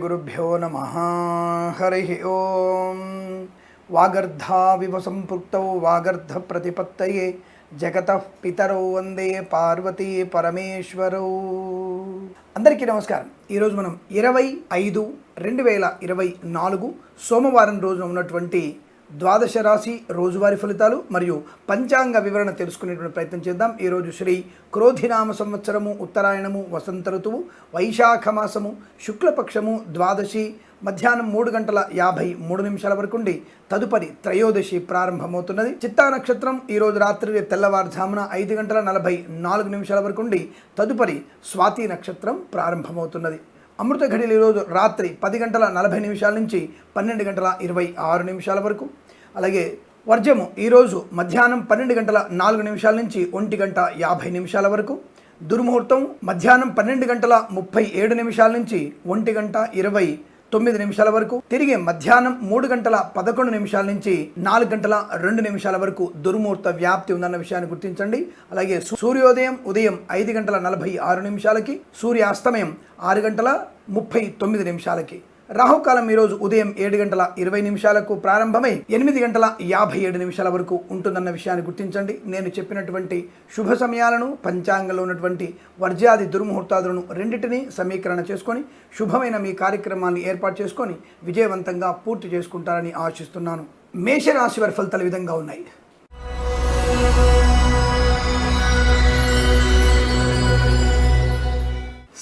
గురుభ్యో నమః. హరి ఓం. వాగర్ధావివ సంపృక్తౌ వాగర్ధ ప్రతిపత్తయే జగతః పితరౌ వందే పార్వతీ పరమేశ్వరౌ. అందరికీ నమస్కారం. ఈరోజు మనం 20/5/2024 సోమవారం రోజున ఉన్నటువంటి ద్వాదశ రాశి రోజువారీ ఫలితాలు మరియు పంచాంగ వివరణ తెలుసుకునేటువంటి ప్రయత్నం చేద్దాం. ఈరోజు శ్రీ క్రోధినామ సంవత్సరము, ఉత్తరాయణము, వసంత ఋతువు, వైశాఖ మాసము, శుక్లపక్షము, ద్వాదశి మధ్యాహ్నం 3:53 వరకు ఉండి తదుపరి త్రయోదశి ప్రారంభమవుతున్నది. చిత్తా నక్షత్రం ఈరోజు రాత్రి తెల్లవారుజామున 5:44 వరకు ఉండి తదుపరి స్వాతి నక్షత్రం ప్రారంభమవుతున్నది. అమృత ఘడియలు ఈరోజు రాత్రి 10:40 నుంచి 12:26 వరకు. అలాగే వర్జము ఈరోజు మధ్యాహ్నం 12:04 నుంచి 1:50 వరకు. దుర్ముహూర్తం మధ్యాహ్నం 12:37 నుంచి 1:29 వరకు. తిరిగి మధ్యాహ్నం 3:11 నుంచి 4:02 వరకు దుర్ముహూర్త వ్యాప్తి ఉందన్న విషయాన్ని గుర్తించండి. అలాగే సూర్యోదయం ఉదయం 5:46, సూర్యాస్తమయం 6:39. రాహుకాలం ఈరోజు ఉదయం 7:20 ప్రారంభమై 8:57 వరకు ఉంటుందన్న విషయాన్ని గుర్తించండి. నేను చెప్పినటువంటి శుభ సమయాలను, పంచాంగంలో ఉన్నటువంటి వర్జ్యాది దుర్ముహూర్తాదులను రెండింటినీ సమీకరణ చేసుకొని శుభమైన మీ కార్యక్రమాన్ని ఏర్పాటు చేసుకొని విజయవంతంగా పూర్తి చేసుకుంటారని ఆశిస్తున్నాను. మేషరాశి వారి ఫలితాలు ఈ విధంగా ఉన్నాయి.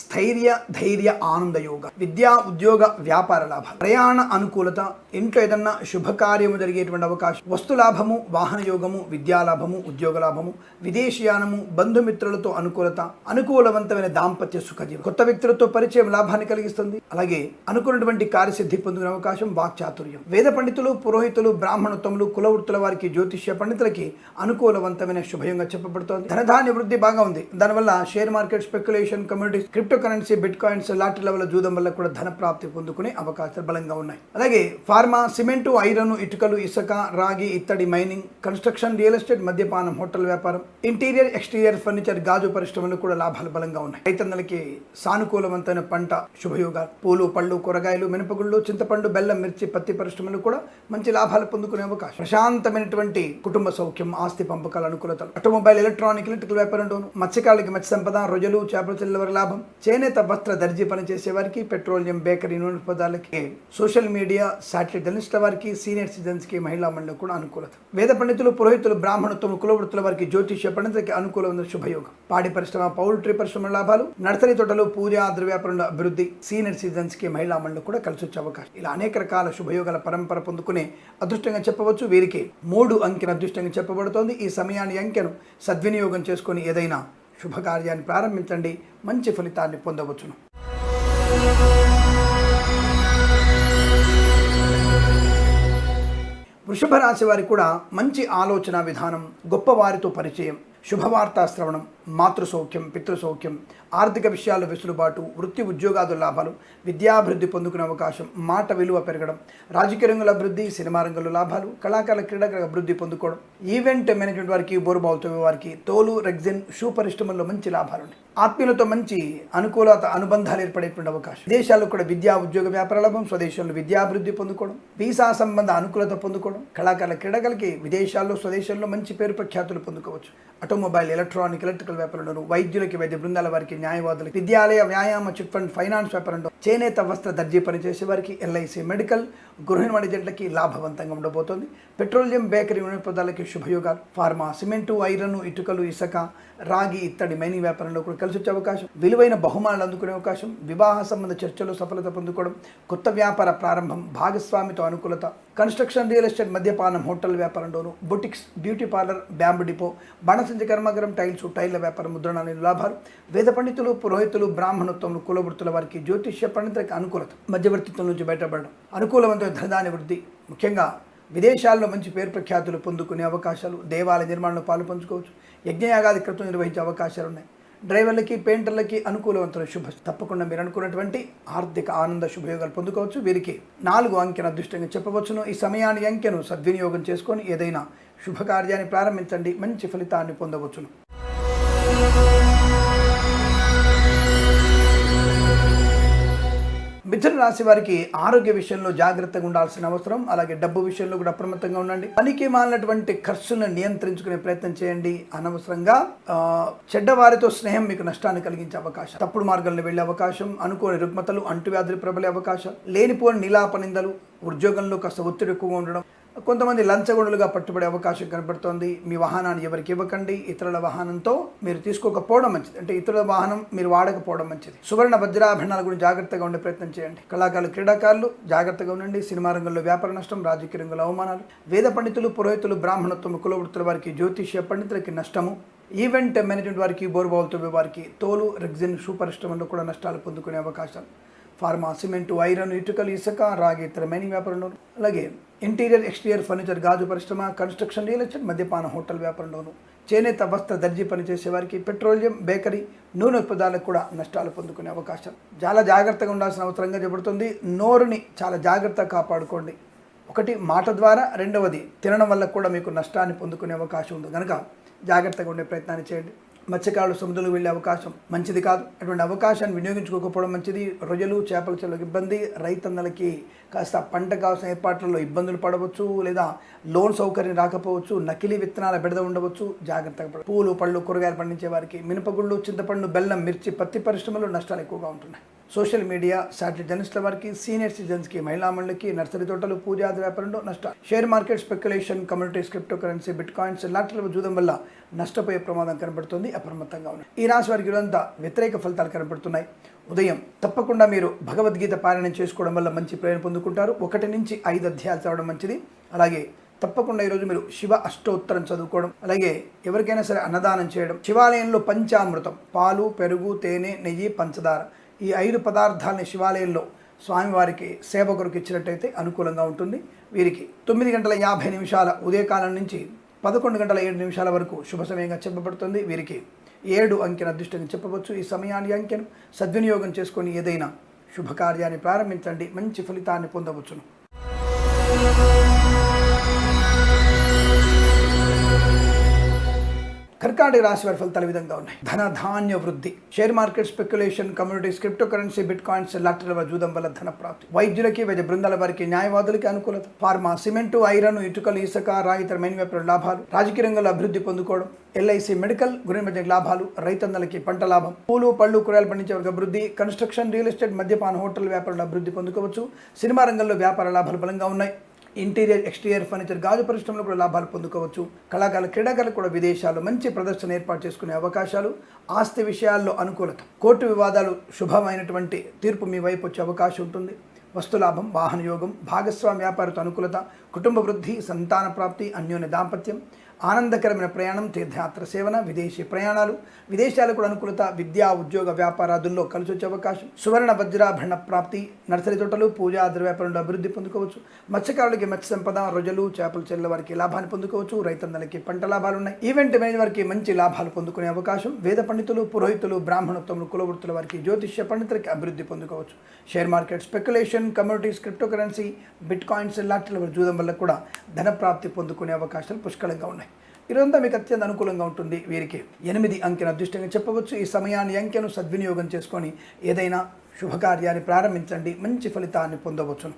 స్థైర్య, ధైర్య, ఆనందయోగ, విద్యా, ఉద్యోగ, వ్యాపార లాభం, ప్రయాణ అనుకూలత, ఇంట్లో ఏదన్నా శుభకార్యము జరిగేటువంటి అవకాశం, వస్తు లాభము, వాహన యోగము, విద్యాలాభము, ఉద్యోగ లాభము, విదేశీయానము, బంధుమిత్రులతో అనుకూలత, అనుకూలవంతమైన దాంపత్య సుఖజీవం, కొత్త వ్యక్తులతో పరిచయం లాభాన్ని కలిగిస్తుంది. అలాగే అనుకున్నటువంటి కార్యసిద్ధి పొందుకునే అవకాశం, వాక్చాతుర్యం. వేద పండితులు, పురోహితులు, బ్రాహ్మణోత్తములు, కులవృత్తుల వారికి, జ్యోతిష్య పండితులకి అనుకూలవంతమైన శుభయంగా చెప్పబడుతోంది. ధనధాన్య వృద్ధి బాగా ఉంది. దానివల్ల share market, speculation, communities, crypto currency, bit coins, lottery level జూదం వల్ల కూడా ధన ప్రాప్తి పొందుకునే అవకాశాలు బలంగా ఉన్నాయి. అలాగే ఫార్మా, సిమెంటు, ఐరన్, ఇటుకలు, ఇసుక, రాగి, ఇత్తడి, మైనింగ్, కన్స్ట్రక్షన్, రియల్ ఎస్టేట్, మద్యపానం, హోటల్ వ్యాపారం, ఇంటీరియర్, ఎక్స్టీరియర్ ఫర్నిచర్, గాజు పరిశ్రమలు కూడా లాభాలు బలంగా ఉన్నాయి. రైతన్నలకి సానుకూలవంతమైన పంట శుభయోగాలు. పూలు, పళ్ళు, కూరగాయలు, మినపగుళ్ళు, చింతపండు, బెల్లం, మిర్చి, పత్తి పరిశ్రమలు కూడా మంచి లాభాలు పొందుకునే అవకాశం. ప్రశాంతమైనటువంటి కుటుంబ సౌఖ్యం, ఆస్తి పంపకాల అనుకూలతలు. ఆటోమొబైల్, ఎలక్ట్రికల్ వ్యాపారంలోను, మత్స్యకారులకి మత్స్య సంపద, రొయ్యలు, చేపల చిల్లవరి లాభం. చేనేత, వస్త్ర, దర్జీ పనిచేసే వారికి, పెట్రోలియం, బేకరీ, నూనె పదార్థాలకి, సోషల్ మీడియా, శాటిలైట్ జర్నలిస్టుల వారికి, సీనియర్ సిటిజన్స్ కి, మహిళా మండలికి కూడా అనుకూలత. వేద పండితులు, పురోహితులు, బ్రాహ్మణోత్తములు, కులవృత్తుల వారికి, జ్యోతిష్య పండితులకి అనుకూలమైన శుభయోగం. పాడి పరిశ్రమ, పౌల్ట్రీ పరిశ్రమ లాభాలు. నర్సరీ తోటలు, పూజ, ద్రవ్య వ్యాపారంలో అభివృద్ధి. సీనియర్ సిటిజన్స్ కి, మహిళా మండలికి కూడా కలిసి వచ్చే అవకాశం. ఇలా అనేక రకాల శుభయోగాల పరంపర పొందుకునే అదృష్టంగా చెప్పవచ్చు. వీరికి 3 అంకెను అదృష్టంగా చెప్పబడుతోంది. ఈ సమయాన్ని అంకెను సద్వినియోగం చేసుకొని ఏదైనా శుభకార్యాన్ని ప్రారంభించండి, మంచి ఫలితాన్ని పొందవచ్చును. వృషభ రాశి వారికి కూడా మంచి ఆలోచన విధానం, గొప్పవారితో పరిచయం, శుభవార్తా శ్రవణం, మాతృసౌఖ్యం, పితృసౌఖ్యం, ఆర్థిక విషయాల్లో వెసులుబాటు, వృత్తి ఉద్యోగాదుల లాభాలు, విద్యాభివృద్ధి పొందుకునే అవకాశం, మాట విలువ పెరగడం, రాజకీయ రంగుల అభివృద్ధి, సినిమా రంగంలో లాభాలు, కళాకారుల క్రీడాకారుల అభివృద్ధి పొందుకోవడం, ఈవెంట్ మేనేజ్మెంట్ వారికి, బోరుబావుతో వారికి, తోలు, రెగ్జిన్, షూ పరిశ్రమల్లో మంచి లాభాలు ఉన్నాయి. ఆత్మీయులతో మంచి అనుకూలత, అనుబంధాలు ఏర్పడేటువంటి అవకాశం. విదేశాల్లో కూడా విద్యా, ఉద్యోగ, వ్యాపార లాభం, స్వదేశంలో విద్యాభివృద్ధి పొందుకోవడం, వీసా సంబంధ అనుకూలత పొందుకోవడం, కళాకారుల క్రీడాకారులకి విదేశాల్లో, స్వదేశంలో మంచి పేరు ప్రఖ్యాతులు పొందుకోవచ్చు. ఆటోమొబైల్, ఎలక్ట్రికల్ వ్యాపారంలో, వైద్యులకి, వైద్య బృందాల వారికి, న్యాయవాదులకి, విద్యాలయ, వ్యాయామ, చిట్ ఫండ్, ఫైనాన్స్ వ్యాపారంలో, చేనేత, వస్త్ర, దర్జీ పనిచేసే వారికి, ఎల్ఐసి, మెడికల్, గృహ నిర్మాణ ఏజెంట్లకి లాభవంతంగా ఉండబోతోంది. పెట్రోలియం, బేకరీ, నూనె పదార్థాలకి శుభయోగాలు. ఫార్మా, సిమెంటు, ఐరన్, ఇటుకలు, ఇసుక, రాగి, ఇత్తడి, మైనింగ్ వ్యాపారంలో కూడా కలిసి వచ్చే అవకాశం. విలువైన బహుమానాలు అందుకునే అవకాశం. వివాహ సంబంధ చర్చలు సఫలత పొందుకోవడం, కొత్త వ్యాపార ప్రారంభం, భాగస్వామితో అనుకూలత. కన్స్ట్రక్షన్, రియల్ ఎస్టేట్, మద్యపానం, హోటల్ వ్యాపారంలోను, boutiques, beauty parlour, bamboo depot, బాణసంచి కర్మాగారం, టైల్స్, టైళ్ల వ్యాపారం, ముద్రణాలు లాభాలు. వేద పండితులు, పురోహితులు, బ్రాహ్మణోత్తములు, కులవృత్తుల వారికి, జ్యోతిష్య పండితులకి అనుకూలత. మధ్యవర్తిత్వం నుంచి బయటపడడం, అనుకూలవంతమైన ధనధాన్య వృద్ధి. ముఖ్యంగా విదేశాల్లో మంచి పేరు ప్రఖ్యాతులు పొందుకునే అవకాశాలు. దేవాలయ నిర్మాణంలో పాలు పంచుకోవచ్చు. యజ్ఞయాగాది క్రతువు నిర్వహించే అవకాశాలు ఉన్నాయి. డ్రైవర్లకి, పెయింటర్లకి అనుకూలవంతమైన శుభ. తప్పకుండా మీరు అనుకున్నటువంటి ఆర్థిక ఆనంద శుభయోగాలు పొందుకోవచ్చు. వీరికి 4 అంకెను అదృష్టంగా చెప్పవచ్చును. ఈ సమయాన్ని అంకెను సద్వినియోగం చేసుకొని ఏదైనా శుభకార్యాన్ని ప్రారంభించండి, మంచి ఫలితాన్ని పొందవచ్చును. మిథున సింహరాశి వారికి ఆరోగ్య విషయంలో జాగ్రత్తగా ఉండాల్సిన అవసరం, అలాగే డబ్బు విషయంలో కూడా అప్రమత్తంగా ఉండండి. పనికి మాలినటువంటి ఖర్చును నియంత్రించుకునే ప్రయత్నం చేయండి. అనవసరంగా చెడ్డవారితో స్నేహం మీకు నష్టాన్ని కలిగించే అవకాశం, తప్పుడు మార్గంలో వెళ్లే అవకాశం, అనుకోని రుగ్మతలు, అంటువ్యాధులు ప్రబలే అవకాశం, లేనిపోని నిలాపనిందలు, ఉద్యోగంలో కాస్త ఒత్తిడి ఎక్కువగా ఉండడం, కొంతమంది లంచగొండలుగా పట్టుబడే అవకాశం కనబడుతోంది. మీ వాహనాన్ని ఎవరికి ఇవ్వకండి. ఇతరుల వాహనంతో మీరు తీసుకోకపోవడం మంచిది, అంటే ఇతరుల వాహనం మీరు వాడకపోవడం మంచిది. సువర్ణ వజ్రాభరణాల గురించి జాగ్రత్తగా ఉండే ప్రయత్నం చేయండి. కళాకారులు, క్రీడాకారులు జాగ్రత్తగా ఉండండి. సినిమా రంగంలో వ్యాపార నష్టం, రాజకీయ రంగంలో అవమానాలు, వేద పండితులు, పురోహితులు, బ్రాహ్మణత్వం, కులవృత్తుల వారికి, జ్యోతిష్య పండితులకి నష్టము, ఈవెంట్ మేనేజ్మెంట్ వారికి, బోర్బావులతో వారికి, తోలు, రెగ్జిన్, షూ పరిశ్రమలో కూడా నష్టాలు పొందుకునే అవకాశాలు, ఫార్మా, సిమెంటు, ఐరన్, ఇటుకలు, ఇసుక, రాగి, ఇతర మైనింగ్ వ్యాపారంలోను, అలాగే ఇంటీరియర్, ఎక్స్టీరియర్ ఫర్నిచర్, గాజు పరిశ్రమ, కన్స్ట్రక్షన్, రియల్ ఎస్టేట్, మద్యపాన, హోటల్ వ్యాపారంలోను, చేనేత, వస్త్ర, దర్జీ పనిచేసే వారికి, పెట్రోలియం, బేకరీ, నూనె ఉత్పత్తులకు కూడా నష్టాలు పొందుకునే అవకాశం. చాలా జాగ్రత్తగా ఉండాల్సిన అవసరంగా చెబుతుంది. నోరుని చాలా జాగ్రత్తగా కాపాడుకోండి. ఒకటి మాట ద్వారా, రెండవది తినడం వల్ల కూడా మీకు నష్టాన్ని పొందుకునే అవకాశం ఉంది కనుక జాగ్రత్తగా ఉండే ప్రయత్నాన్ని చేయండి. మత్స్యకారులు సముద్రంలో వెళ్ళే అవకాశం మంచిది కాదు. అటువంటి అవకాశాన్ని వినియోగించుకోకపోవడం మంచిది. రొయ్యలు, చేపల చెరువులకు ఇబ్బంది, రైతన్నలకి కాస్త పంట కావాల్సిన ఏర్పాట్లలో ఇబ్బందులు పడవచ్చు, లేదా లోన్ సౌకర్యం రాకపోవచ్చు, నకిలీ విత్తనాల బెడద ఉండవచ్చు. జాగ్రత్తగా పడ. పూలు, పళ్ళు, కూరగాయలు పండించే వారికి మినపగుళ్ళు, చింతపండు, బెల్లం, మిర్చి, పత్తి పరిశ్రమలో నష్టాలు ఎక్కువగా ఉంటున్నాయి. సోషల్ మీడియా, శాటిలైట్ జర్నలిస్టుల వారికి, సీనియర్ సిటిజన్స్కి, మహిళా మండలికి, నర్సరీ తోటలు, పూజాది వ్యాపారంలో నష్టాలు. Share market, speculation, communities, crypto currency, bit coins, లాటరీల జూదం వల్ల నష్టపోయే ప్రమాదం కనబడుతుంది. అప్రమత్తంగా ఉన్నాయి. ఈ రాశి వారికి ఇదంతా వ్యతిరేక ఫలితాలు కనబడుతున్నాయి. ఉదయం తప్పకుండా మీరు భగవద్గీత పారాయణం చేసుకోవడం వల్ల మంచి ప్రయోజనం పొందుకుంటారు. 1 నుంచి 5 అధ్యాయాలు చదవడం మంచిది. అలాగే తప్పకుండా ఈరోజు మీరు శివ అష్టోత్తరం చదువుకోవడం, అలాగే ఎవరికైనా సరే అన్నదానం చేయడం, శివాలయంలో పంచామృతం, పాలు, పెరుగు, తేనె, నెయ్యి, పంచదార, ఈ 5 పదార్థాలని శివాలయంలో స్వామివారికి సేవ కొరకు ఇచ్చినట్టయితే అనుకూలంగా ఉంటుంది. వీరికి 9:50 ఉదయకాలం నుంచి 11:07 వరకు శుభ సమయంగా చెప్పబడుతుంది. వీరికి 7 అంకెను అదృష్టంగా చెప్పవచ్చు. ఈ సమయాన్ని, అంకెను సద్వినియోగం చేసుకొని ఏదైనా శుభకార్యాన్ని ప్రారంభించండి, మంచి ఫలితాన్ని పొందవచ్చును. కర్కాటక రాశి వారి ఫలితాలు ఈ విధంగా ఉన్నాయి. ధన ధాన్య వృద్ధి, share market, speculation, communities, crypto currency, bit coins, లాటరీల జూదం వల్ల ధన ప్రాప్తి. వైద్యులకి, వైద్య బృందాల వారికి, న్యాయవాదులకి అనుకూలత. ఫార్మా, సిమెంటు, ఐరన్, ఇటుకలు, ఇసుక, రాగి, ఇతర మైనింగ్ వ్యాపారం లాభాలు. రాజకీయ రంగంలో అభివృద్ధి పొందుకోవడం. ఎల్ఐసి, మెడికల్, గృహ మధ్య లాభాలు. రైతన్నలకి పంట లాభం. పూలు, పళ్ళు, కూరగాయలు పండించే వారికి అభివృద్ధి. కన్స్ట్రక్షన్, రియల్ ఎస్టేట్, మద్యపాన, హోటల్ వ్యాపారంలో అభివృద్ధి పొందుకోవచ్చు. సినిమా రంగంలో వ్యాపార లాభాలు బలంగా ఉన్నాయి. ఇంటీరియర్, ఎక్స్టీరియర్ ఫర్నిచర్, గాజు పరిశ్రమలో కూడా లాభాలు పొందుకోవచ్చు. కళాకారులు, క్రీడాకారులు కూడా విదేశాల్లో మంచి ప్రదర్శన ఏర్పాటు చేసుకునే అవకాశాలు. ఆస్తి విషయాల్లో అనుకూలత. కోర్టు వివాదాలు శుభమైనటువంటి తీర్పు మీ వైపు వచ్చే అవకాశం ఉంటుంది. వస్తులాభం, వాహన యోగం, భాగస్వామి వ్యాపారతో అనుకూలత, కుటుంబ వృద్ధి, సంతాన ప్రాప్తి, అన్యోన్య దాంపత్యం, ఆనందకరమైన ప్రయాణం, తీర్థయాత్ర సేవన, విదేశీ ప్రయాణాలు, విదేశాలకు అనుకూలత, విద్యా, ఉద్యోగ, వ్యాపారాదుల్లో కలిసి వచ్చే అవకాశం. సువర్ణ వజ్రాభరణ ప్రాప్తి, నర్సరీ తోటలు, పూజా ఆధార వ్యాపారంలో అభివృద్ధి పొందుకోవచ్చు. మత్స్యకారులకి మత్స్య సంపద, రొయ్యలు, చేపల చెరువుల వారికి లాభాన్ని పొందుకోవచ్చు. రైతన్నలకి పంట లాభాలు ఉన్నాయి. ఈవెంట్ మేనేజ్ వారికి మంచి లాభాలు పొందుకునే అవకాశం. వేద పండితులు, పురోహితులు, బ్రాహ్మణత్వములు, కులవృత్తుల వారికి, జ్యోతిష్య పండితులకి అభివృద్ధి పొందుకోవచ్చు. Share market, speculation, communities, crypto currency, bit coins, లాటరీల జూదం వల్ల కూడా ధన ప్రాప్తి పొందుకునే అవకాశాలు పుష్కలంగా ఉన్నాయి. ఇదంతా మీకు అత్యంత అనుకూలంగా ఉంటుంది. వీరికి 8 అంకెను అదృష్టంగా చెప్పవచ్చు. ఈ సమయాన్ని, అంకెను సద్వినియోగం చేసుకొని ఏదైనా శుభకార్యాన్ని ప్రారంభించండి, మంచి ఫలితాన్ని పొందవచ్చును.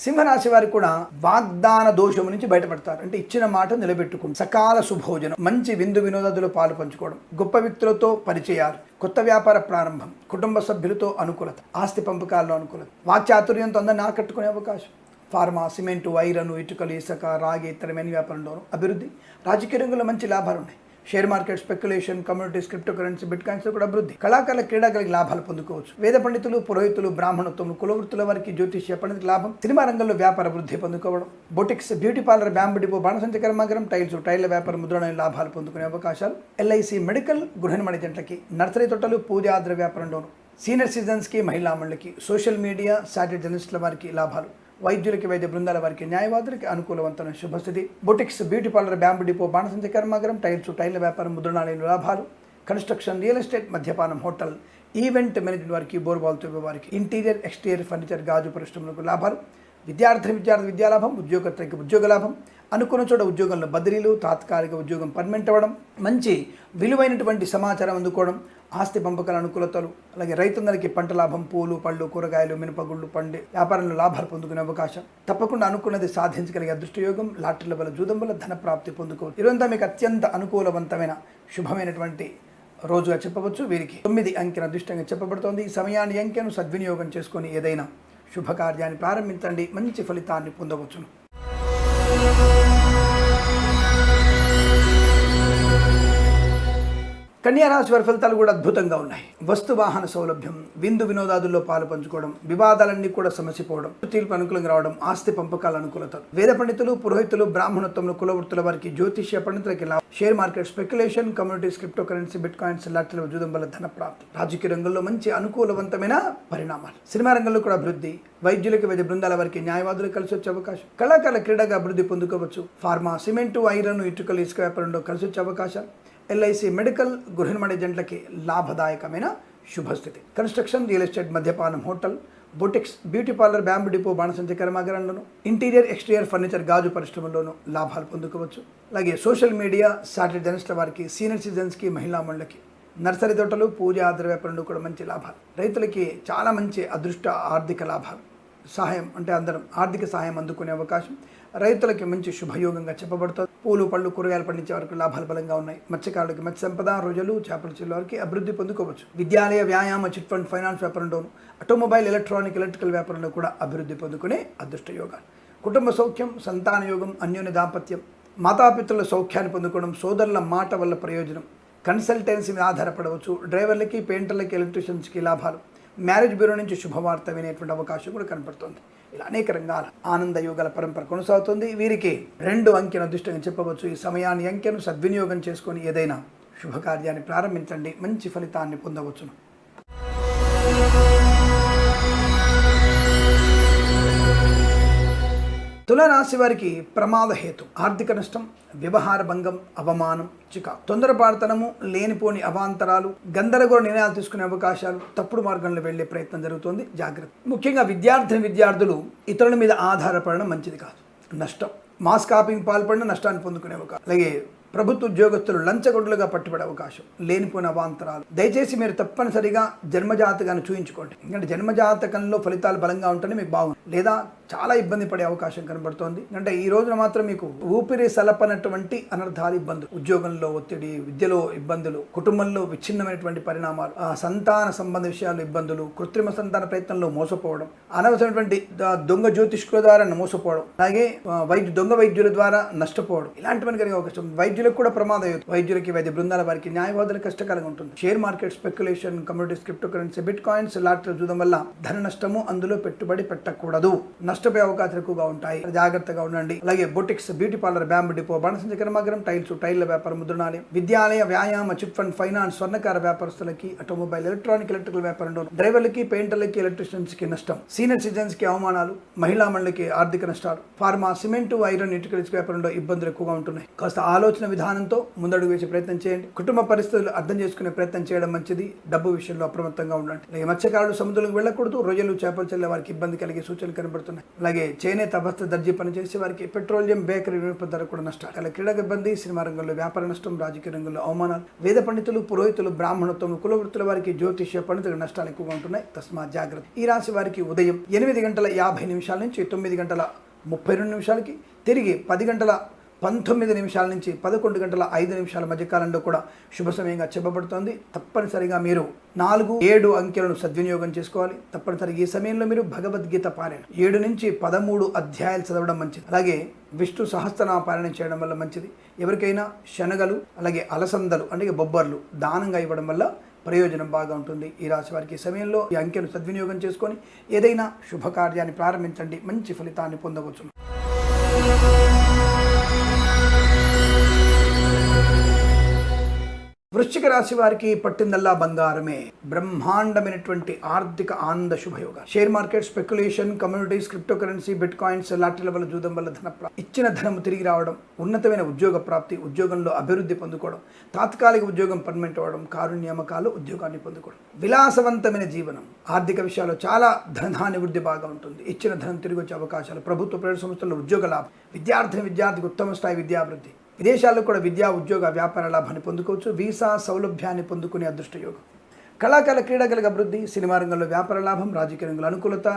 సింహరాశి వారికి కూడా వాగ్దాన దోషము నుంచి బయటపడతారు. అంటే ఇచ్చిన మాట నిలబెట్టుకుంటారు. సకాల శుభోజనం, మంచి విందు వినోదాదులో పాలు పంచుకోవడం, గొప్ప వ్యక్తులతో పరిచయాలు, కొత్త వ్యాపార ప్రారంభం, కుటుంబ సభ్యులతో అనుకూలత, ఆస్తి పంపకాల్లో అనుకూలత, వాక్చాతుర్యంతో అందరిని ఆకట్టుకునే అవకాశం. ఫార్మా, సిమెంటు, ఐరన్, ఇటుకలు, ఇసుక, రాగి, ఇతర మెయిన్ వ్యాపారంలోనూ అభివృద్ధి. రాజకీయ రంగంలో మంచి లాభాలు ఉన్నాయి. Share market, speculation, communities, crypto currency, bit coins కూడా అభివృద్ధి. కళాకారుల, క్రీడాకారులకు లాభాలు పొందుకోవచ్చు. వేద పండితులు, పురోహితులు, బ్రాహ్మణత్వం, కులవృత్తుల వారికి, జ్యోతిష్య పండితులకు లాభం. సినిమా రంగంలో వ్యాపార వృద్ధి పొందుకోవడం. Boutiques, beauty parlour, bamboo depot, బాణసంచ కర్మాగారం, టైల్ల వ్యాపారం, ముద్రణ లాభాలు పొందుకునే అవకాశాలు. ఎల్ఐసి, మెడికల్, గృహ నిర్మాణ జంటలకి, నర్సరీ తోటలు, పూజా ఆధార వ్యాపారంలోను, సీనియర్ సిటిజన్స్కి, మహిళా మండలికి, సోషల్ మీడియా, శాటిలైట్ జర్నలిస్టుల వారికి లాభాలు. వైద్యులకి, వైద్య బృందాల వారికి, న్యాయవాదులకి అనుకూలవంతమైన శుభస్థితి. Boutiques, beauty parlour, bamboo depot, బాణసంచ కర్మాగారం, టైల్ల వ్యాపారం, ముద్రణాలయంలో లాభాలు. కన్స్ట్రక్షన్, రియల్ ఎస్టేట్, మద్యపానం, హోటల్, ఈవెంట్ మేనేజ్మెంట్ వారికి, బోర్బాల్తో వారికి, ఇంటీరియర్, ఎక్స్టీరియర్ ఫర్నిచర్, గాజు పరిశ్రమలకు లాభాలు. విద్యార్థి విద్యాలాభం, ఉద్యోగస్తులకి ఉద్యోగ లాభం, అనుకున్న చోట ఉద్యోగంలో బదిలీలు, తాత్కాలిక ఉద్యోగం పర్మనెంట్ అవ్వడం, మంచి విలువైనటువంటి సమాచారం అందుకోవడం, ఆస్తి పంపకాల అనుకూలతలు, అలాగే రైతులందరికీ పంట లాభం, పూలు పళ్ళు కూరగాయలు మినపగుళ్ళు పండి వ్యాపారంలో లాభాలు పొందుకునే అవకాశం, తప్పకుండా అనుకున్నది సాధించగలిగే అదృష్టయోగం, లాటరీల వల్ల జూదం వల్ల ధన ప్రాప్తి పొందుకోవచ్చు. ఇదంతా మీకు అత్యంత అనుకూలవంతమైన శుభమైనటువంటి రోజుగా చెప్పవచ్చు. వీరికి 9 అంకెను అదృష్టంగా చెప్పబడుతోంది. ఈ సమయాన్ని అంకెను సద్వినియోగం చేసుకొని ఏదైనా శుభకార్యాన్ని ప్రారంభించండి, మంచి ఫలితాన్ని పొందవచ్చును. కన్యా రాశి వారి ఫలితాలు కూడా అద్భుతంగా ఉన్నాయి. వస్తు వాహన సౌలభ్యం, విందు వినోదాదుల్లో పాలు పంచుకోవడం, వివాదాలన్నీ కూడా సమసిపోవడం, తీర్పు అనుకూలంగా రావడం, ఆస్తి పంపకాల అనుకూలత, వేద పండితులు, పురోహితులు, బ్రాహ్మణోత్తములు, కులవృత్తుల వారికి, జ్యోతిష్య పండితులకి లాభం, share market speculation, communities, crypto currency, bit coins, లాటరీల జూదం వల్ల ధన ప్రాప్తి, రాజకీయ రంగంలో మంచి అనుకూలవంతమైన పరిణామాలు, సినిమా రంగంలో కూడా అభివృద్ధి, వైద్యులకి వైద్య బృందాల వారికి, న్యాయవాదులకు కలిసి వచ్చే అవకాశం, కళాకారుల క్రీడగా అభివృద్ధి పొందుకోవచ్చు, ఫార్మా, సిమెంటు, ఐరన్, ఇటుకలు, ఇసుక వ్యాపారంలో కలిసి వచ్చే అవకాశాలు, ఎల్ఐసి, మెడికల్, గృహ నిర్మాణ ఏజెంట్లకి లాభదాయకమైన శుభస్థితి, కన్స్ట్రక్షన్, రియల్ ఎస్టేట్, మద్యపానం, hotel, boutiques, beauty parlour, bamboo depot, బాణసంచ కర్మాగారంలోను, ఇంటీరియర్, ఎక్స్టీరియర్ ఫర్నిచర్, గాజు పరిశ్రమల్లోనూ లాభాలు పొందుకోవచ్చు. అలాగే సోషల్ మీడియా, సాటిలైట్ జర్నలిస్టుల వారికి, సీనియర్ సిటిజన్స్కి, మహిళా మండలికి, నర్సరీ తోటలు, పూజ, ఆధార వ్యాపారంలో కూడా మంచి లాభాలు, రైతులకి చాలా మంచి అదృష్ట ఆర్థిక లాభాలు, సహాయం అంటే అందరం ఆర్థిక సహాయం అందుకునే అవకాశం, రైతులకి మంచి శుభయోగంగా చెప్పబడుతుంది. పూలు పళ్ళు కూరగాయలు పండించే వరకు లాభాలు బలంగా ఉన్నాయి. మత్స్యకారులకి మత్స్య సంపద, రోజులు, చేపల చెల్లు వారికి అభివృద్ధి పొందుకోవచ్చు. విద్యాలయ, వ్యాయామ, చిట్ ఫండ్, ఫైనాన్స్ వ్యాపారంలోను, ఆటోమొబైల్, ఎలక్ట్రికల్ వ్యాపారంలో కూడా అభివృద్ధి పొందుకునే అదృష్ట యోగాలు. కుటుంబ సౌఖ్యం, సంతాన యోగం, అన్యోన్య దాంపత్యం, మాతాపితృల సౌఖ్యాన్ని పొందుకోవడం, సోదరుల మాట వల్ల ప్రయోజనం, కన్సల్టెన్సీ మీద ఆధారపడవచ్చు. డ్రైవర్లకి, పెయింటర్లకి, ఎలక్ట్రీషియన్స్కి లాభాలు, మ్యారేజ్ బ్యూరో నుంచి శుభవార్త వినేటువంటి అవకాశం కూడా కనపడుతుంది. ఇలా అనేక రంగాల ఆనంద యోగాల పరంపర కొనసాగుతుంది. వీరికి 2 అంకెను అదృష్టంగా చెప్పవచ్చు. ఈ సమయాన్ని అంకెను సద్వినియోగం చేసుకొని ఏదైనా శుభకార్యాన్ని ప్రారంభించండి, మంచి ఫలితాన్ని పొందవచ్చును. తులారాశి వారికి ప్రమాద హేతు, ఆర్థిక నష్టం, వ్యవహార భంగం, అవమానం, చికాకు, తొందరపాటుతనము, లేనిపోని అవాంతరాలు, గందరగోళ నిర్ణయాలు తీసుకునే అవకాశాలు, తప్పుడు మార్గంలో వెళ్లే ప్రయత్నం జరుగుతుంది. జాగ్రత్త. ముఖ్యంగా విద్యార్థులు ఇతరుల మీద ఆధారపడడం మంచిది కాదు. నష్టం, మాస్ కాపింగ్ పాల్పడిన నష్టాన్ని పొందుకునే అవకాశం, అలాగే ప్రభుత్వ ఉద్యోగస్తులు లంచగొండులుగా పట్టుబడే అవకాశం, లేనిపోయిన అవాంతరాలు. దయచేసి మీరు తప్పనిసరిగా జన్మజాతకాన్ని చూయించుకోండి. ఎందుకంటే జన్మజాతకంలో ఫలితాలు బలంగా ఉంటేనే మీకు బాగుంది, లేదా చాలా ఇబ్బంది పడే అవకాశం కనబడుతోంది. అంటే ఈ రోజున మాత్రం మీకు ఊపిరి సలపనటువంటి అనర్థాలు, ఇబ్బందులు, ఉద్యోగంలో ఒత్తిడి, విద్యలో ఇబ్బందులు, కుటుంబంలో విచ్ఛిన్నమైనటువంటి పరిణామాలు, సంతాన సంబంధ విషయాలు ఇబ్బందులు, కృత్రిమ సంతాన ప్రయత్నంలో మోసపోవడం, అనవసరమైనటువంటి దొంగ జ్యోతిష్కుల ద్వారా మోసపోవడం, అలాగే దొంగ వైద్యుల ద్వారా నష్టపోవడం, ఇలాంటివన్నీ కలిగే అవకాశం. వైద్యులకు కూడా ప్రమాదం, వైద్యులకి, వైద్య బృందాల వారికి, న్యాయవాదులకు కష్టకరంగా ఉంటుంది. Share market, speculation, communities, crypto currency, bit coins, లాటరీల జూదం వల్ల ధన నష్టము, అందులో పెట్టుబడి పెట్టకూడదు, నష్టపోయే అవకాశాలు ఎక్కువగా ఉంటాయి. జాగ్రత్తగా ఉండండి. అలాగే boutiques, beauty parlour, bamboo depot, బాణసంచ కర్మాగారం, టైల్ల వ్యాపారం, ముద్రణాలయం, విద్యాలయ, వ్యాయామ, చిట్ ఫండ్, ఫైనాన్స్, స్వర్ణకార వ్యాపారస్తులకి, ఆటోమొబైల్, ఎలక్ట్రికల్ వ్యాపారంలో, డ్రైవర్లకి, పెయింటర్లకి, ఎలక్ట్రీషియన్స్కి నష్టం, సీనియర్ సిటిజన్స్కి అవమానాలు, మహిళా మండలికి ఆర్థిక నష్టాలు, ఫార్మా, సిమెంటు, ఐరన్, ఇటుకల వ్యాపారంలో ఇబ్బందులు ఎక్కువగా ఉంటున్నాయి. కాస్త ఆలోచన విధానంతో ముందడుగు వేసే ప్రయత్నం చేయండి. కుటుంబ పరిస్థితులు అర్థం చేసుకునే ప్రయత్నం చేయడం మంచిది. డబ్బు విషయంలో అప్రమత్తంగా ఉండండి. అలాగే మత్స్యకారులు సముద్రంలోకి వెళ్ళకూడదు. రొయ్యలు, చేపలు చెల్లే వారికి ఇబ్బంది కలిగే సూచనలు కనబడుతున్నాయి. అలాగే చేనేత, వస్త్ర, దర్జీ పనిచేసే వారికి, పెట్రోలియం, బేకరీ వినియోగ కూడా నష్టాలు. అలాగే క్రీడకు ఇబ్బంది, సినిమా రంగంలో వ్యాపార నష్టం, రాజకీయ రంగంలో అవమానాలు, వేద పండితులు, పురోహితులు, బ్రాహ్మణోత్తములు, కులవృత్తుల వారికి, జ్యోతిష్య పండితులకు నష్టాలు ఎక్కువగా ఉంటున్నాయి. తస్మాత్ జాగ్రత్త. ఈ రాశి వారికి ఉదయం 8:50 నుంచి 9:32 తిరిగి 10:19 నుంచి 11:05 మధ్య కాలంలో కూడా శుభ సమయంగా చెప్పబడుతోంది. తప్పనిసరిగా మీరు 4, 7 అంకెలను సద్వినియోగం చేసుకోవాలి. తప్పనిసరిగా ఈ సమయంలో మీరు భగవద్గీత పారాయణ 7 నుంచి 13 అధ్యాయాలు చదవడం మంచిది. అలాగే విష్ణు సహస్రనామ పారాయణ చేయడం వల్ల మంచిది. ఎవరికైనా శనగలు, అలాగే అలసందలు అంటే బొబ్బర్లు దానంగా ఇవ్వడం వల్ల ప్రయోజనం బాగా ఉంటుంది. ఈ రాశి వారికి ఈ సమయంలో ఈ అంకెను సద్వినియోగం చేసుకొని ఏదైనా శుభకార్యాన్ని ప్రారంభించండి, మంచి ఫలితాన్ని పొందవచ్చు. వృశ్చిక రాశి వారికి పట్టిందల్లా బంగారమే. బ్రహ్మాండమైనటువంటి ఆర్థిక ఆనంద శుభయోగ. Share market, speculation, communities, crypto currency, bit coins, లాటరీల వల్ల, జూదం వల్ల ఇచ్చిన ధనము తిరిగి రావడం, ఉన్నతమైన ఉద్యోగ ప్రాప్తి, ఉద్యోగంలో అభివృద్ధి పొందుకోవడం, తాత్కాలిక ఉద్యోగం పర్మనెంట్ అవ్వడం, కారు నియామకాలు, ఉద్యోగాన్ని పొందుకోవడం, విలాసవంతమైన జీవనం, ఆర్థిక విషయాల్లో చాలా ధనాన్ని వృద్ధి బాగా ఉంటుంది. ఇచ్చిన ధనం తిరిగి వచ్చే అవకాశాలు, ప్రభుత్వ ప్రైవేట్ సంస్థల్లో ఉద్యోగ లాభం, విద్యార్థికి ఉత్తమ స్థాయి విద్యాభివృద్ధి, విదేశాల్లో కూడా విద్యా, ఉద్యోగ, వ్యాపార లాభాన్ని పొందుకోవచ్చు. వీసా సౌలభ్యాన్ని పొందుకునే అదృష్టయోగం. కళాకారుల, క్రీడాకారులకు అభివృద్ధి, సినిమా రంగంలో వ్యాపార లాభం, రాజకీయ రంగంలో అనుకూలత,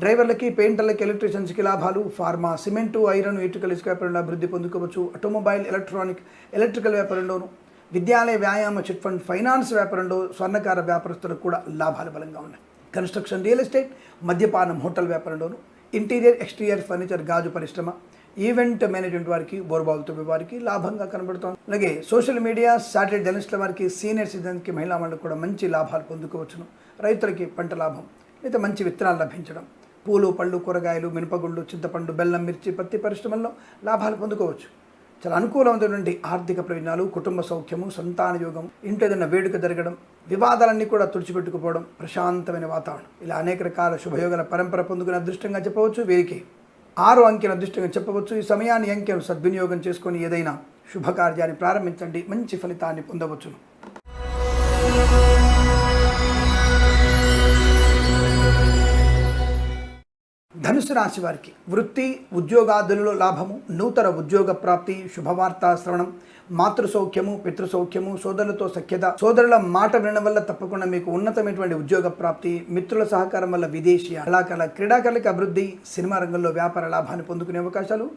డ్రైవర్లకి, పెయింటర్లకి, ఎలక్ట్రీషియన్స్కి లాభాలు, ఫార్మా, సిమెంటు, ఐరన్, ఇటుకల, ఇసుక వ్యాపారంలో అభివృద్ధి పొందుకోవచ్చు. ఆటోమొబైల్, ఎలక్ట్రికల్ వ్యాపారంలోను, విద్యాలయ, వ్యాయామ, చిట్ ఫండ్, ఫైనాన్స్ వ్యాపారంలో, స్వర్ణకార వ్యాపారస్తులకు కూడా లాభాలు బలంగా ఉన్నాయి. కన్స్ట్రక్షన్, రియల్ ఎస్టేట్, మద్యపానం, హోటల్ వ్యాపారంలోను, ఇంటీరియర్, ఎక్స్టీరియర్ ఫర్నిచర్, గాజు పరిశ్రమ, ఈవెంట్ మేనేజ్మెంట్ వారికి, బోర్బావులతో వారికి లాభంగా కనబడుతోంది. అలాగే సోషల్ మీడియా, శాటిలైట్ జర్నలిస్టుల వారికి, సీనియర్ సిటిజన్కి, మహిళా మండలికి కూడా మంచి లాభాలు పొందుకోవచ్చును. రైతులకి పంట లాభం, లేదా మంచి విత్తనాలు లభించడం, పూలు, పళ్ళు, కూరగాయలు, మినపగుళ్ళు, చింతపండు, బెల్లం, మిర్చి, పత్తి పరిశ్రమల్లో లాభాలు పొందుకోవచ్చు. చాలా అనుకూలమైనటువంటి ఆర్థిక ప్రయోజనాలు, కుటుంబ సౌఖ్యము, సంతాన యోగం, ఇంటి ఏదైనా వేడుక జరగడం, వివాదాలన్నీ కూడా తుడిచిపెట్టుకుపోవడం, ప్రశాంతమైన వాతావరణం, ఇలా అనేక రకాల శుభయోగాల పరంపర పొందుకునే అదృష్టంగా చెప్పవచ్చు. వీరికి 6 అంకెల అదృష్టంగా చెప్పవచ్చు. ఈ సమయాన్ని, అంకెను సద్వినియోగం చేసుకొని ఏదైనా శుభకార్యాన్ని ప్రారంభించండి, మంచి ఫలితాన్ని పొందవచ్చును. ధనుసు రాశి వారికి వృత్తి, ఉద్యోగాదులలో లాభము, నూతన ఉద్యోగ ప్రాప్తి, శుభవార్తా శ్రవణం, మాతృసౌఖ్యము, పితృసౌఖ్యము, సోదరులతో సఖ్యత, సోదరుల మాట వినడం వల్ల తప్పకుండా మీకు ఉన్నతమైనటువంటి ఉద్యోగ ప్రాప్తి, మిత్రుల సహకారం వల్ల విదేశీ, కళాకారుల, క్రీడాకారులకు అభివృద్ధి, సినిమా రంగంలో వ్యాపార లాభాన్ని పొందుకునే అవకాశాలు,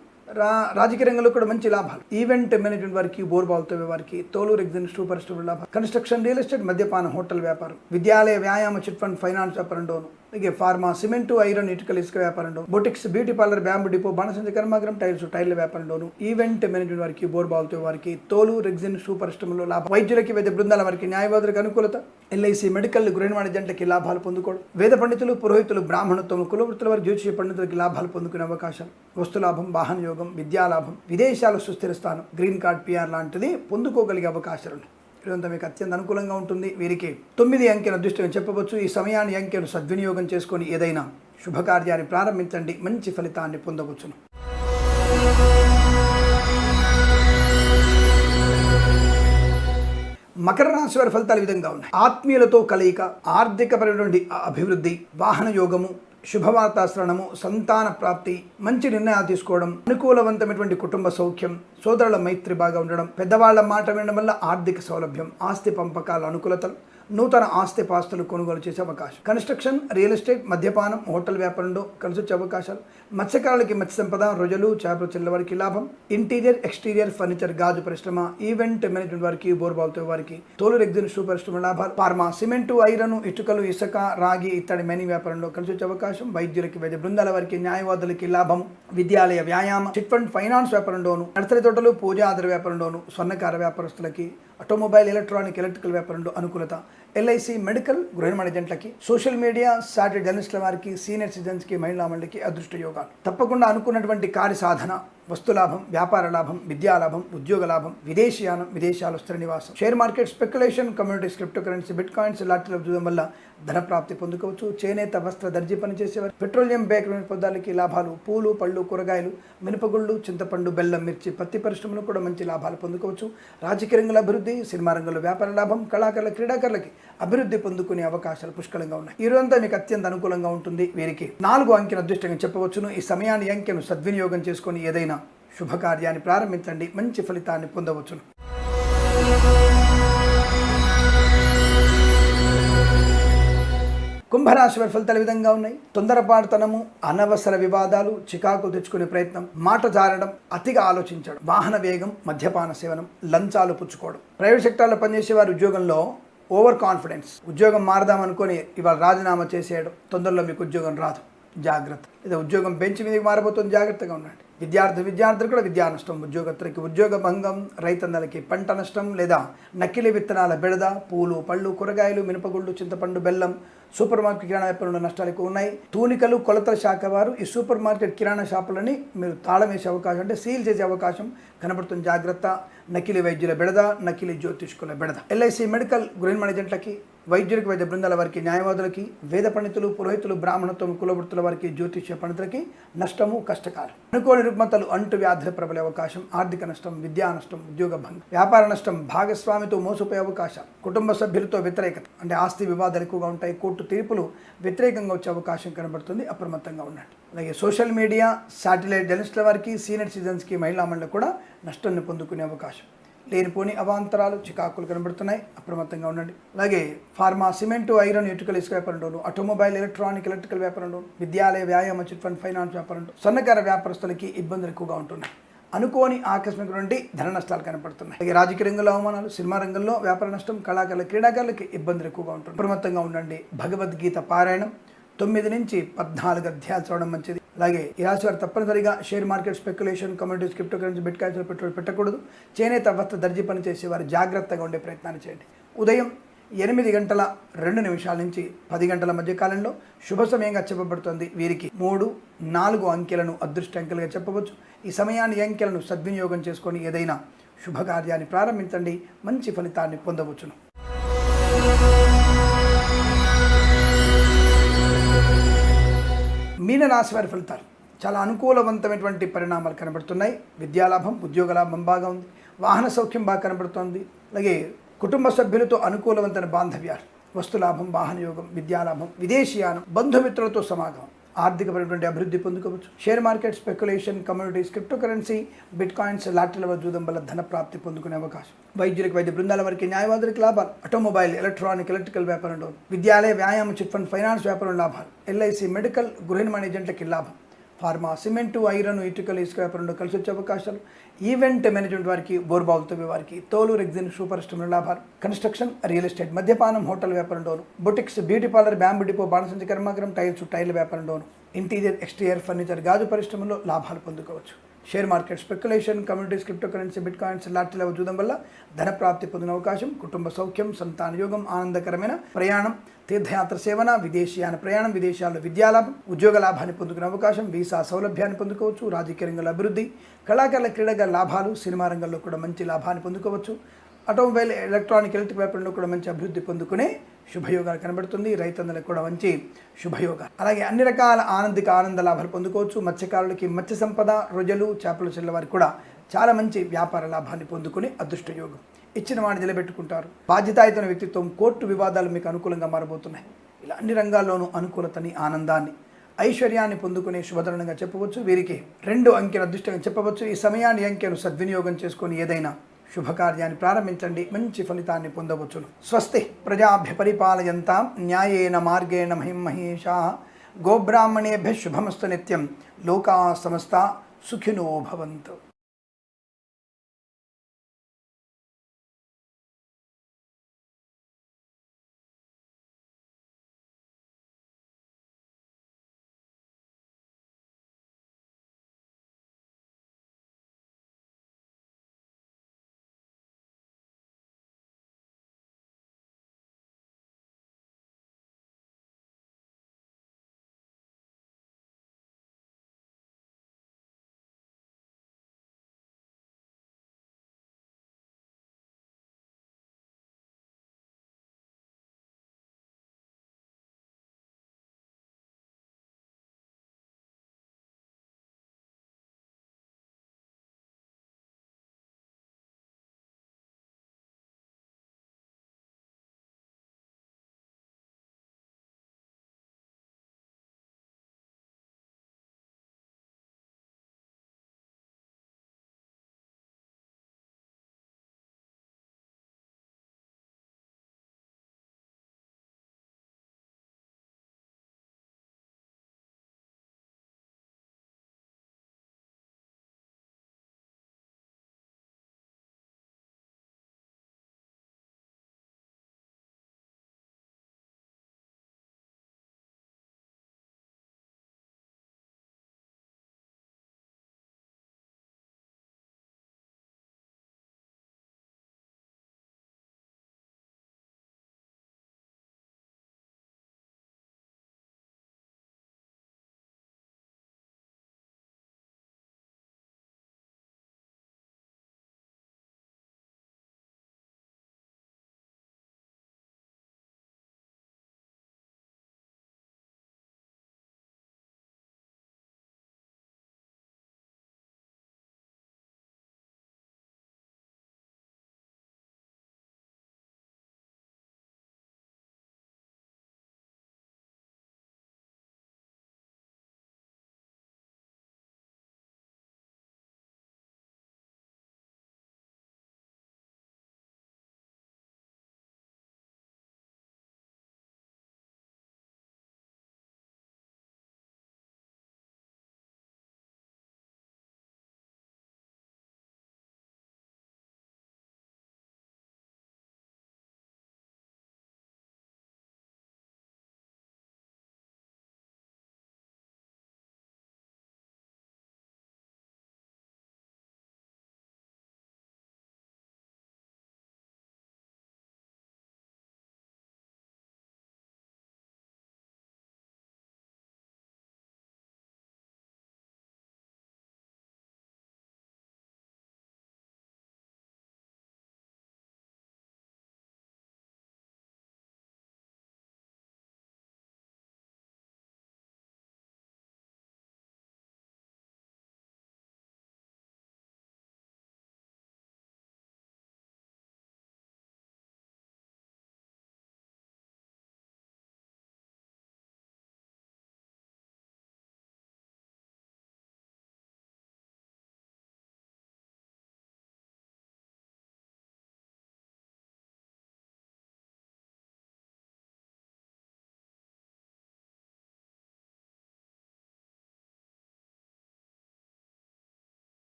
రాజకీయ రంగంలో కూడా మంచి లాభాలు, ఈవెంట్ మేనేజ్మెంట్ వారికి, బోర్బావులతో వారికి, తోలు, రెగ్జిన్, సూపర్ లాభాలు, కన్స్ట్రక్షన్, రియల్ ఎస్టేట్, మద్యపానం, హోటల్ వ్యాపారం, విద్యాలయ, వ్యాయామ, చిట్ ఫండ్, ఫైనాన్స్ వ్యాపారంలోను, అలాగే ఫార్మా, సిమెంటు, ఐరన్, ఇటుకల, ఇసుక వ్యాపారంలో, boutiques, beauty parlour, bamboo depot, బాణసంచ కర్మాగారం, టైర్ల వ్యాపారంలోను, ఈవెంట్ మేనేజ్మెంట్ వారికి, బోర్బావులతో వారికి, తోలు, రెగ్జిన్, సూపర్ స్టమ్లో లాభం, వైద్యులకి, వైద్య బృందాల వారికి, న్యాయవాదులకు అనుకూలత, ఎల్ఐసి, మెడికల్, గృహ వాణిజ్యంటకి లాభాలు పొందుకోవడం, వేద పండితులు, పురోహితులు, బ్రాహ్మణత్వం, కులవృత్తుల వారి, జ్యోతిష పండితులకి లాభాలు పొందుకునే అవకాశం, వస్తులాభం, వాహన యోగం, విద్యాలాభం, విదేశాల సుస్థిర స్థానం, గ్రీన్ కార్డ్, పిఆర్ లాంటిది పొందుకోగలిగే అవకాశాలు ఉన్నాయి. ఇదంతా మీకు అత్యంత అనుకూలంగా ఉంటుంది. వీరికి 9 అంకెల అదృష్టంగా చెప్పవచ్చు. ఈ సమయాన్ని, అంకెను సద్వినియోగం చేసుకొని ఏదైనా శుభకార్యాన్ని ప్రారంభించండి, మంచి ఫలితాన్ని పొందవచ్చును. మకర రాశి వారి ఫలితాలు ఈ విధంగా ఉన్నాయి. ఆత్మీయులతో కలయిక, ఆర్థికపరమైనటువంటి అభివృద్ధి, వాహన యోగము, శుభవార్తాశ్రవణము, సంతాన ప్రాప్తి, మంచి నిర్ణయాలు తీసుకోవడం, అనుకూలవంతమైనటువంటి కుటుంబ సౌఖ్యం, సోదరుల మైత్రి బాగా ఉండడం, పెద్దవాళ్ల మాట వినడం వల్ల ఆర్థిక సౌలభ్యం, ఆస్తి పంపకాల అనుకూలతలు, నూతన ఆస్తి పాస్తులు కొనుగోలు చేసే అవకాశం, కన్స్ట్రక్షన్, రియల్ ఎస్టేట్, మద్యపానం, హోటల్ వ్యాపారంలో కలిసి వచ్చే అవకాశాలు, మత్స్యకారులకి మత్స్య సంపద, రొయ్యలు, చేపలు చెల్లె వారికి లాభం, ఇంటీరియర్, ఎక్స్టీరియర్ ఫర్నిచర్, గాజు పరిశ్రమ, ఈవెంట్ మేనేజ్మెంట్ వారికి, బోర్బావుతో వారికి, తోలు, రెగ్జిన్, సూపర్ స్టమ్ లాభాలు, ఫార్మా, సిమెంటు, ఐరన్, ఇటుకలు, ఇసుక, రాగి ఇత్తడి మైనింగ్ వ్యాపారంలో కలిసి వచ్చే అవకాశం, వైద్యులకి, వైద్య బృందాల వారికి, న్యాయవాదులకి లాభం, విద్యాలయ, వ్యాయామ, చిట్ ఫండ్, ఫైనాన్స్ వ్యాపారంలోను, నర్సరీ తోటలు, పూజా ఆధార వ్యాపారంలోను, స్వర్ణకార వ్యాపారస్తులకి, ఆటోమొబైల్, ఎలక్ట్రికల్ వ్యాపారంలో అనుకూలత, ఎల్ఐసి, మెడికల్, గృహ వాణిజ్యంట్లకి, సోషల్ మీడియా, శాటిలైట్ జర్నలిస్టుల వారికి, సీనియర్ సిటిజన్స్కి, మహిళా మండలికి అదృష్ట యోగాలు. తప్పకుండా అనుకున్నటువంటి కార్య సాధన, వస్తులాభం, వ్యాపార లాభం, విద్యాలాభం, ఉద్యోగ లాభం, విదేశీయానం, విదేశాలు, స్థిర నివాసం, share market, speculation, communities, crypto currency, bit coins, లాటరీల చూడడం వల్ల ధన ప్రాప్తి పొందుకోవచ్చు. చేనేత, వస్త్ర, దర్జీ పని చేసేవారు, పెట్రోలియం, బేకరీ పదార్థాలకి లాభాలు, పూలు, పళ్ళు, కూరగాయలు, మినపగుళ్ళు, చింతపండు, బెల్లం, మిర్చి, పత్తి పరిశ్రమలో కూడా మంచి లాభాలు పొందుకోవచ్చు. రాజకీయ రంగంలో అభివృద్ధి, సినిమా రంగంలో వ్యాపార లాభం, కళాకారుల, క్రీడాకారులకి అభివృద్ధి పొందుకునే అవకాశాలు పుష్కలంగా ఉన్నాయి. ఈ రోజంతా మీకు అత్యంత అనుకూలంగా ఉంటుంది. వీరికి 4 అంకెల అదృష్టంగా చెప్పవచ్చును. ఈ సమయాన్ని, అంకెను సద్వినియోగం చేసుకొని ఏదైనా శుభకార్యాన్ని ప్రారంభించండి, మంచి ఫలితాన్ని పొందవచ్చును. కుంభరాశి వారి ఫలితాలు ఈ విధంగా ఉన్నాయి. తొందరపాటుతనము, అనవసర వివాదాలు, చికాకులు తెచ్చుకునే ప్రయత్నం, మాట జారడం, అతిగా ఆలోచించడం, వాహన వేగం, మద్యపాన సేవనం, లంచాలు పుచ్చుకోవడం, ప్రైవేట్ సెక్టార్లో పనిచేసే వారి ఉద్యోగంలో ఓవర్ కాన్ఫిడెన్స్, ఉద్యోగం మారదామనుకొని ఇవాళ రాజీనామా చేసేయడం, తొందరలో మీకు ఉద్యోగం రాదు, జాగ్రత్త. లేదా ఉద్యోగం బెంచ్ మీదకి మారబోతుంది, జాగ్రత్తగా ఉండండి. విద్యార్థులు కూడా విద్యా నష్టం, ఉద్యోగస్తులకి ఉద్యోగ భంగం, రైతన్నలకి పంట నష్టం లేదా నకిలీ విత్తనాల బెడద, పూలు పళ్ళు కూరగాయలు మినపగుళ్ళు చింతపండు బెల్లం సూపర్ మార్కెట్ కిరాణా వ్యాపారంలో నష్టాలు ఎక్కువ ఉన్నాయి. తూనికలు కొలతల శాఖ వారు ఈ సూపర్ మార్కెట్ కిరాణా షాపులని మీరు తాళం వేసే అవకాశం అంటే సీల్ చేసే అవకాశం కనబడుతుంది. జాగ్రత్త. నకిలీ వైద్యుల బెడద, నకిలీ జ్యోతిష్కుల బెడద. ఎల్ఐసి మెడికల్ గృహ ఏజెంట్లకి, వైద్యులకి, వైద్య బృందాల వారికి, న్యాయవాదులకి, వేద పండితులు, పురోహితులు, బ్రాహ్మణత్వం కులవృత్తుల వారికి, జ్యోతిష్య పండితులకి నష్టము కష్టకాలం. అనుకోని రుగ్మతలు, అంటు వ్యాధుల ప్రబలే అవకాశం, ఆర్థిక నష్టం, విద్యా నష్టం, ఉద్యోగ భంగం, వ్యాపార నష్టం, భాగస్వామితో మోసపోయే అవకాశం, కుటుంబ సభ్యులతో వ్యతిరేకత అంటే ఆస్తి వివాదాలు ఎక్కువగా ఉంటాయి, కోర్టు తీర్పులు వ్యతిరేకంగా వచ్చే అవకాశం కనబడుతుంది. అప్రమత్తంగా ఉండండి. అలాగే సోషల్ మీడియా, శాటిలైట్ జర్నలిస్టుల వారికి, సీనియర్ సిటిజన్స్కి, మహిళా మండలి కూడా నష్టాన్ని పొందుకునే అవకాశం. లేనిపోని అవాంతరాలు, చికాకులు కనబడుతున్నాయి. అప్రమత్తంగా ఉండండి. అలాగే ఫార్మా, సిమెంటు, ఐరన్, ఇటుకల ఇసుక వ్యాపారంలోను, ఆటోమొబైల్, ఎలక్ట్రికల్ వ్యాపారంలోను, విద్యాలయ, వ్యాయామ, చిట్ ఫండ్, ఫైనాన్స్ వ్యాపారంలో స్వర్ణకార వ్యాపారస్తులకి ఇబ్బందులు ఎక్కువగా ఉంటున్నాయి. అనుకోని ఆకస్మిక నుండి ధన నష్టాలు కనపడుతున్నాయి. అలాగే రాజకీయ రంగంలో అవమానాలు, సినిమా రంగంలో వ్యాపార నష్టం, కళాకారుల, క్రీడాకారులకి ఇబ్బందులు ఎక్కువగా ఉంటుంది. అప్రమత్తంగా ఉండండి. భగవద్గీత పారాయణం 9 నుంచి 14 అధ్యాయాలు చదవడం మంచిది. అలాగే ఈ రాశి వారు తప్పనిసరిగా share market, speculation, communities, crypto currency, bit కాయిన్స్లో పెట్టుబడి పెట్టకూడదు. చేనేత, వస్త్ర, దర్జీ పని చేసే వారు జాగ్రత్తగా ఉండే ప్రయత్నాన్ని చేయండి. ఉదయం 8:02 నుంచి 10 గంటల మధ్య కాలంలో శుభ సమయంగా చెప్పబడుతుంది. వీరికి 3, 4 అంకెలను అదృష్ట అంకెలుగా చెప్పవచ్చు. ఈ సమయాన్ని, అంకెలను సద్వినియోగం చేసుకొని ఏదైనా శుభకార్యాన్ని ప్రారంభించండి. మంచి ఫలితాన్ని పొందవచ్చును. మీనరాశి వారి ఫలితాలు చాలా అనుకూలవంతమైనటువంటి పరిణామాలు కనబడుతున్నాయి. విద్యాలాభం, ఉద్యోగ లాభం బాగా ఉంది. వాహన సౌఖ్యం బాగా కనబడుతోంది. అలాగే కుటుంబ సభ్యులతో అనుకూలవంతమైన బాంధవ్యాలు, వస్తులాభం, వాహన యోగం, విద్యాలాభం, విదేశీయానం, బంధుమిత్రులతో సమాగమం, ఆర్థికపరమైనటువంటి అభివృద్ధి పొందుకోవచ్చు. Share market, speculation, communities, crypto currency, bit coins, లాటరీల జూదం వల్ల ధన ప్రాప్తి పొందుకునే అవకాశం. వైద్యులకు, వైద్య బృందాల వారికి, న్యాయవాదులకు లాభాలు. ఆటోమొబైల్, ఎలక్ట్రికల్ వ్యాపారంలో, విద్యాలయ, వ్యాయామ, చిట్ ఫండ్, ఫైనాన్స్ వ్యాపారం లాభాలు. ఎల్ఐసి మెడికల్ గృహ ఏజెంట్లకి లాభం. ఫార్మా, సిమెంటు, ఐరన్, ఇటుకల ఇసుక వ్యాపారంలో కలిసి వచ్చే అవకాశాలు. ఈవెంట్ మేనేజ్మెంట్ వారికి, బోర్బావులు తవ్వే వారికి, తోలు, రెగ్జిన్, సూపర్ స్టోర్ లాభాలు. కన్స్ట్రక్షన్, రియల్ ఎస్టేట్, మద్యపానం, హోటల్ వ్యాపారంలోను, boutiques, beauty parlour, bamboo depot, బాణసంచి కర్మాగారం, టైర్ల వ్యాపారంలోను, ఇంటీరియర్, ఎక్స్టీరియర్ ఫర్నిచర్, గాజు పరిశ్రమలో లాభాలు పొందుకోవచ్చు. Share market, speculation, communities, crypto currency, bit coins, లాటరీల చూడడం వల్ల ధన ప్రాప్తి పొందిన అవకాశం. కుటుంబ సౌఖ్యం, సంతాన యోగం, ఆనందకరమైన ప్రయాణం, తీర్థయాత్ర సేవన, విదేశీయాన ప్రయాణం, విదేశాల్లో విద్యాలాభం, ఉద్యోగ లాభాన్ని పొందుకునే అవకాశం. వీసా సౌలభ్యాన్ని పొందుకోవచ్చు. రాజకీయ రంగంలో అభివృద్ధి, కళాకారుల, క్రీడాకారుల లాభాలు, సినిమా రంగంలో కూడా మంచి లాభాన్ని పొందుకోవచ్చు. ఆటోమొబైల్, ఎలక్ట్రిక్ వ్యాపారంలో కూడా మంచి అభివృద్ధి పొందుకునే శుభయోగాలు కనబడుతుంది. రైతన్నులకు కూడా మంచి శుభయోగాలు. అలాగే అన్ని రకాల ఆనంద లాభాలు పొందుకోవచ్చు. మత్స్యకారులకి మత్స్య సంపద, రొయ్యలు, చేపలు చెల్లె వారికి కూడా చాలా మంచి వ్యాపార లాభాన్ని పొందుకునే అదృష్ట యోగం. ఇచ్చిన వాడిని నిలబెట్టుకుంటారు. బాధ్యతాయుతమైన వ్యక్తిత్వం, కోర్టు వివాదాలు మీకు అనుకూలంగా మారబోతున్నాయి. ఇలా అన్ని రంగాల్లోనూ అనుకూలతని, ఆనందాన్ని, ఐశ్వర్యాన్ని పొందుకునే శుభతరుణంగా చెప్పవచ్చు. వీరికి 2 అంకెల అదృష్టంగా చెప్పవచ్చు. ఈ సమయాన్ని, అంకెను సద్వినియోగం చేసుకొని ఏదైనా శుభకార్యాన్ని ప్రారంభించండి. మంచి ఫలితాన్ని పొందవచ్చును. స్వస్తి ప్రజాభ్య పరిపాలయంతాం న్యాయేన మార్గేణ మహిమహేషాః గోబ్రాహ్మణేభ్యః శుభమస్తు నిత్యం. లోకాః సమస్తాః సుఖినో భవంతు.